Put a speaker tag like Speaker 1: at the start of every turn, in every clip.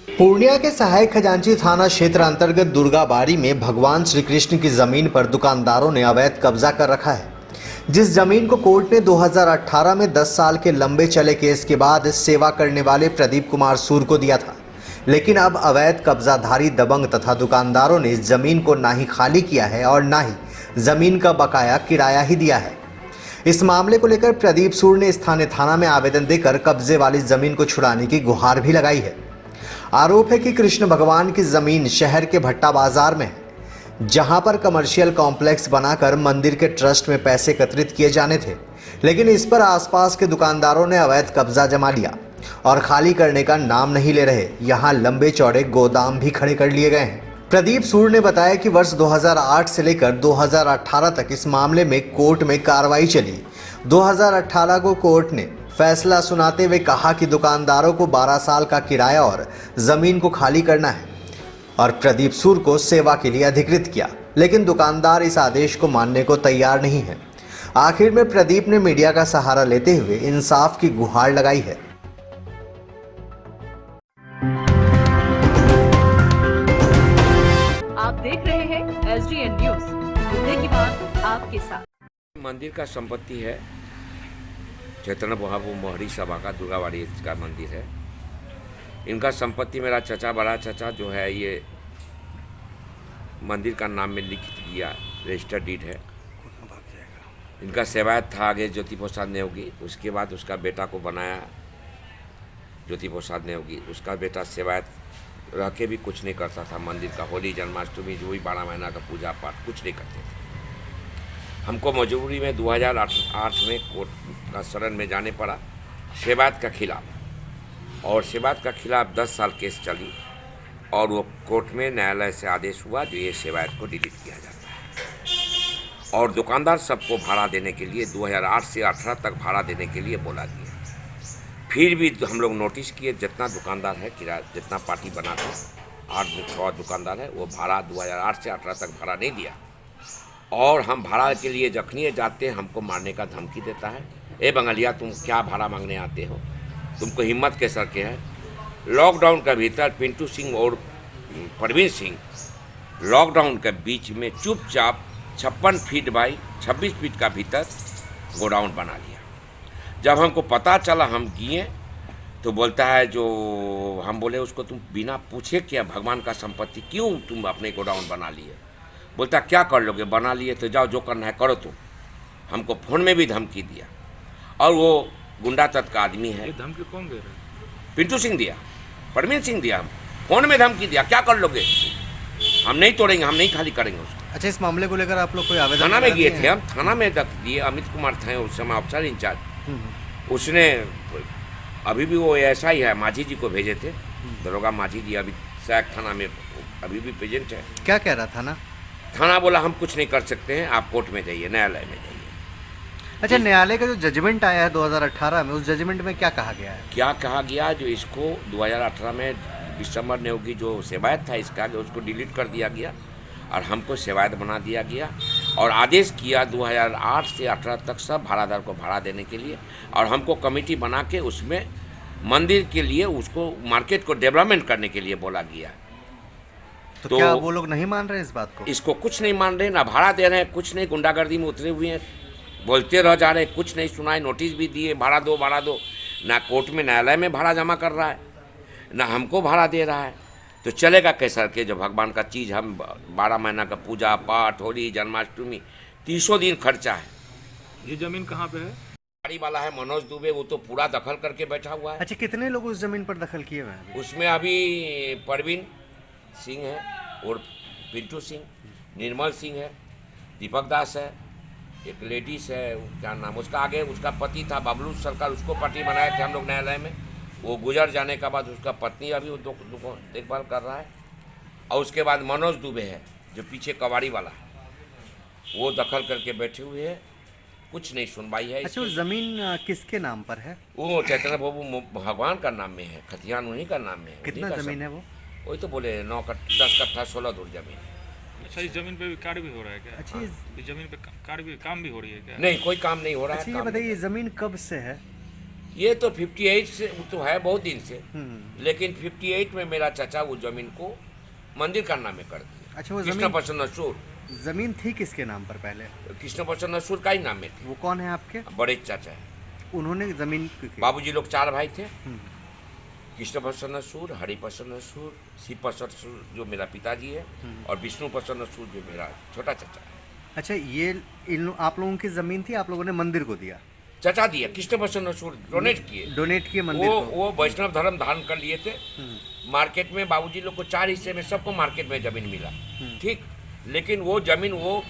Speaker 1: पूर्णिया के सहायक खजांची थाना क्षेत्र अंतर्गत दुर्गाबाड़ी में भगवान श्री कृष्ण की जमीन पर दुकानदारों ने अवैध कब्जा कर रखा है। जिस जमीन को कोर्ट ने 2018 में 10 साल के लंबे चले केस के बाद सेवा करने वाले प्रदीप कुमार सूर को दिया था, लेकिन अब अवैध कब्जाधारी दबंग तथा दुकानदारों ने इस जमीन को ना ही खाली किया है और ना ही जमीन का बकाया किराया ही दिया है। इस मामले को लेकर प्रदीप सूर ने स्थानीय थाना में आवेदन देकर कब्जे वाली जमीन को छुड़ाने की गुहार भी लगाई है। आरोप है कि कृष्ण भगवान की जमीन शहर के भट्टा बाजार में है, जहां पर कमर्शियल कॉम्प्लेक्स बनाकर मंदिर के ट्रस्ट में पैसे एकत्रित किए जाने थे, लेकिन इस पर आसपास के दुकानदारों ने अवैध कब्जा जमा लिया और खाली करने का नाम नहीं ले रहे। यहां लंबे चौड़े गोदाम भी खड़े कर लिए गए हैं। प्रदीप सूर ने बताया कि वर्ष 2008 से लेकर 2018 तक इस मामले में कोर्ट में कार्रवाई चली। 2018 को कोर्ट ने फैसला सुनाते हुए कहा कि दुकानदारों को 12 साल का किराया और जमीन को खाली करना है और प्रदीप सूर को सेवा के लिए अधिकृत किया, लेकिन दुकानदार इस आदेश को मानने को तैयार नहीं है। आखिर में प्रदीप ने मीडिया का सहारा लेते हुए इंसाफ की गुहार लगाई है।
Speaker 2: आप देख रहे हैं SDN न्यूज, मुद्दे की बात आपके साथ।
Speaker 3: मंदिर का संपत्ति है चैतन्य महाप्रभु मोहरी सभा का, दुर्गाबाड़ी का मंदिर है। इनका संपत्ति मेरा चचा, बड़ा चचा जो है, ये मंदिर का नाम में लिख दिया, रजिस्टर्ड डीड है। इनका सेवायत था आगे ज्योति प्रसाद नेगी, उसके बाद उसका बेटा को बनाया ज्योति प्रसाद नेगी। उसका बेटा सेवायत रह के भी कुछ नहीं करता था। मंदिर का होली जन्माष्टमी जो भी 12 महीना का पूजा पाठ कुछ नहीं करते थे। हमको मजबूरी में 2008 में कोर्ट का शरण में जाने पड़ा सेवायत का खिलाफ, और सेवायत का खिलाफ 10 साल केस चली और वो कोर्ट में न्यायालय से आदेश हुआ जो ये सेवायत को डिलीट किया जाता है। और दुकानदार सबको भाड़ा देने के लिए 2008 से 18 तक भाड़ा देने के लिए बोला गया। फिर भी हम लोग नोटिस किए, जितना दुकानदार है किराया, जितना पार्टी बना था 8-6 दुकानदार है, वो भाड़ा 2008 से 18 तक भाड़ा नहीं दिया। और हम भाड़ा के लिए जखनी जाते हैं हमको मारने का धमकी देता है। ए बंगलिया, तुम क्या भाड़ा मांगने आते हो, तुमको हिम्मत कैसर के है। लॉकडाउन के भीतर पिंटू सिंह और परवीन सिंह लॉकडाउन के बीच में चुपचाप 56 फीट बाई 26 फीट का भीतर गोडाउन बना लिया। जब हमको पता चला हम गए तो बोलता है, जो हम बोले उसको, तुम बिना पूछे क्या भगवान का संपत्ति क्यों तुम अपने गोडाउन बना लिए। बोलता क्या कर लोगे, बना लिए तो जाओ, जो करना है करो तुम। हमको फ़ोन में भी धमकी दिया, और वो गुंडा तत्व का आदमी है।
Speaker 4: धमकी कौन दे रहा है?
Speaker 3: पिंटू सिंह दिया, परवीन सिंह दिया। हम फ़ोन में धमकी दिया, क्या कर लोगे, हम नहीं तोड़ेंगे, हम नहीं खाली करेंगे उसको।
Speaker 1: अच्छा, इस मामले को लेकर आप लोग कोई आवेदन
Speaker 3: थाना में गए थे, हम थाना में दिए। अमित कुमार थे उस समय ऑफिसर इंचार्ज। उसने अभी भी वो ऐसा ही है, माझी जी को भेजे थे, दरोगा माझी जी अभी सहायक थाना में अभी भी प्रेजेंट है।
Speaker 1: क्या कह रहा था ना?
Speaker 3: थाना बोला हम कुछ नहीं कर सकते हैं, आप कोर्ट में जाइए, न्यायालय में जाइए।
Speaker 1: अच्छा, न्यायालय का जो जजमेंट आया है 2018 में, उस जजमेंट में क्या कहा गया है?
Speaker 3: क्या कहा गया, जो इसको 2018 में दिसंबर नेगी जो सेवायत था इसका, उसको डिलीट कर दिया गया और हमको सेवायत बना दिया गया। और आदेश किया 2008 से 18 तक सब भाड़ादार को भाड़ा देने के लिए, और हमको कमेटी बना के उसमें मंदिर के लिए उसको मार्केट को डेवलपमेंट करने के लिए बोला गया।
Speaker 1: तो क्या वो लोग नहीं मान रहे इस बात को?
Speaker 3: इसको कुछ नहीं मान रहे, ना भाड़ा दे रहे हैं, कुछ नहीं, गुंडागर्दी में उतरे हुए हैं, बोलते रह जा रहे हैं, कुछ नहीं सुनाए। नोटिस भी दिए, भाड़ा दो, ना कोर्ट में न्यायालय में भाड़ा जमा कर रहा है, ना हमको भाड़ा दे रहा है। तो चलेगा कैसा के, जो भगवान का चीज़ हम 12 महीना का पूजा पाठ, होली जन्माष्टमी 300 दिन खर्चा है।
Speaker 4: ये जमीन कहाँ पे है?
Speaker 3: गाड़ी वाला है मनोज दुबे, वो तो पूरा दखल करके बैठा हुआ है।
Speaker 1: अच्छा, कितने लोग उस जमीन पर दखल किए हुए हैं?
Speaker 3: उसमें अभी परवीन सिंह है और पिंटू सिंह, निर्मल सिंह है, दीपक दास है, एक लेडीज है, क्या नाम उसका, आगे उसका पति था बबलू सरकार, उसको पति बनाए थे हम लोग न्यायालय में। वो गुजर जाने के बाद उसका पत्नी अभी वो देखभाल कर रहा है। और उसके बाद मनोज दुबे है जो पीछे कबाड़ी वाला है, वो दखल करके बैठे हुए हैं, कुछ नहीं सुनवाई है।
Speaker 1: अच्छा, उस जमीन किसके नाम पर है?
Speaker 3: वो चैतन्य प्रभु भगवान का नाम में है, खतियान उन्हीं का नाम में है।
Speaker 1: कितना जमीन है वो?
Speaker 3: वही तो बोले 10 कट्ठा 16 धुर जमीन।
Speaker 4: अच्छा, इस जमीन पे भी कार्य भी हो रहा है क्या?
Speaker 1: अच्छा,
Speaker 4: इस जमीन पे कार्य भी काम भी हो रही है क्या?
Speaker 3: नहीं, कोई काम नहीं हो रहा है।
Speaker 1: अच्छा, ये बताइए, जमीन कब से है?
Speaker 3: ये तो 58 से वो तो है बहुत दिन से,
Speaker 1: हम्म।
Speaker 3: लेकिन 58 में मेरा चाचा वो जमीन को मंदिर का नामे कर दिया।
Speaker 1: अच्छा, वो
Speaker 3: कृष्ण
Speaker 1: जमीन
Speaker 3: प्रसन्न असुर,
Speaker 1: जमीन थी किसके नाम पर पहले?
Speaker 3: कृष्ण प्रसन्न असुर का ही नाम में थे।
Speaker 1: वो कौन है आपके?
Speaker 3: बड़े चाचा है।
Speaker 1: उन्होंने जमीन
Speaker 3: बाबूजी लोग 4 भाई थे,
Speaker 1: हम्म।
Speaker 3: कृष्ण प्रसन्न असुर, हरि प्रसन्न असुर, शिव प्रसन्न असुर जो मेरा पिताजी है, और विष्णु प्रसन्न असुर जो मेरा छोटा चाचा है।
Speaker 1: अच्छा, ये आप लोगों की जमीन थी, आप लोगों ने मंदिर को दिया?
Speaker 3: चाचा दिया, कृष्ण प्रसन्न असुर डोनेट किए।
Speaker 1: डोनेट किए मंदिर को?
Speaker 3: वो वैष्णव धर्म धारण कर लिए थे।
Speaker 1: हम्म।
Speaker 3: मार्केट में बाबूजी लोग को 4 हिस्से में सबको मार्केट में जमीन मिला, ठीक, लेकिन वो जमीन वो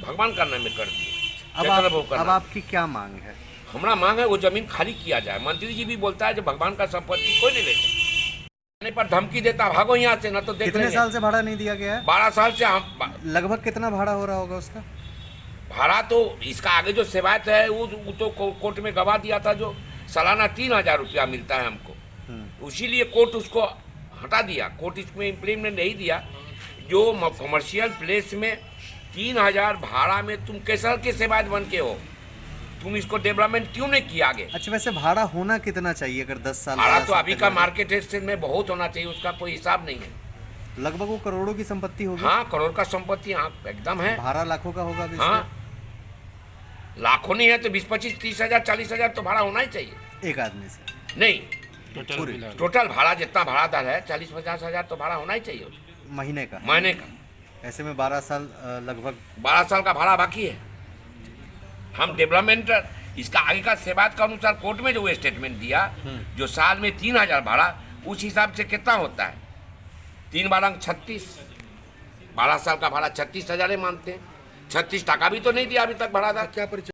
Speaker 3: भगवान का नाम में कर दिए।
Speaker 1: अब आपकी क्या मांग है?
Speaker 3: हमारा मांग है वो जमीन खाली किया जाए। मंत्री जी भी बोलता है जो भगवान का संपत्ति कोई नहीं ले सकता, पर धमकी देता भागो यहाँ से, ना तो देख
Speaker 1: कितने साल से भाड़ा नहीं दिया गया है?
Speaker 3: 12 साल से हम।
Speaker 1: लगभग कितना भाड़ा हो रहा होगा उसका?
Speaker 3: भाड़ा तो इसका आगे जो सेवायत है वो तो कोर्ट में गवा दिया था, जो सालाना 3000 रुपया मिलता है हमको, उसीलिए कोर्ट उसको हटा दिया। कोर्ट इसमें इम्प्लीमेंट नहीं दिया। जो कमर्शियल प्लेस में 3000 भाड़ा में तुम कैसा के सेवायत बन के हो, तुम इसको डेवलपमेंट क्यों नहीं किया आगे?
Speaker 1: अच्छा, वैसे भाड़ा होना कितना चाहिए अगर 10 साल?
Speaker 3: भाड़ा तो अभी का मार्केट रेट में बहुत होना चाहिए, उसका कोई हिसाब नहीं है।
Speaker 1: लगभग वो करोड़ों की संपत्ति होगी।
Speaker 3: हाँ, करोड़ का संपत्ति, हाँ एकदम है।
Speaker 1: भाड़ा लाखों का होगा भी?
Speaker 3: हाँ, लाखों नहीं है तो 20, 25, 30 हजार 40 हजार तो भाड़ा होना ही चाहिए।
Speaker 1: एक आदमी से
Speaker 3: नहीं, टोटल भाड़ा जितना भाड़ादार है 40-50 हजार तो भाड़ा होना ही चाहिए उसको,
Speaker 1: महीने का?
Speaker 3: महीने का।
Speaker 1: ऐसे में 12 साल लगभग
Speaker 3: 12 साल का भाड़ा बाकी है। हम डेवलपमेंट इसका आगे का सेवायत का अनुसार कोर्ट में जो स्टेटमेंट दिया, जो साल में 3000 भाड़ा, उस हिसाब से कितना होता है? 3 बारह 36, 12 साल का भाड़ा 36 हजार मानते हैं। 36 टका भी तो नहीं दिया अभी तक भाड़ादार।
Speaker 1: क्या परिचय?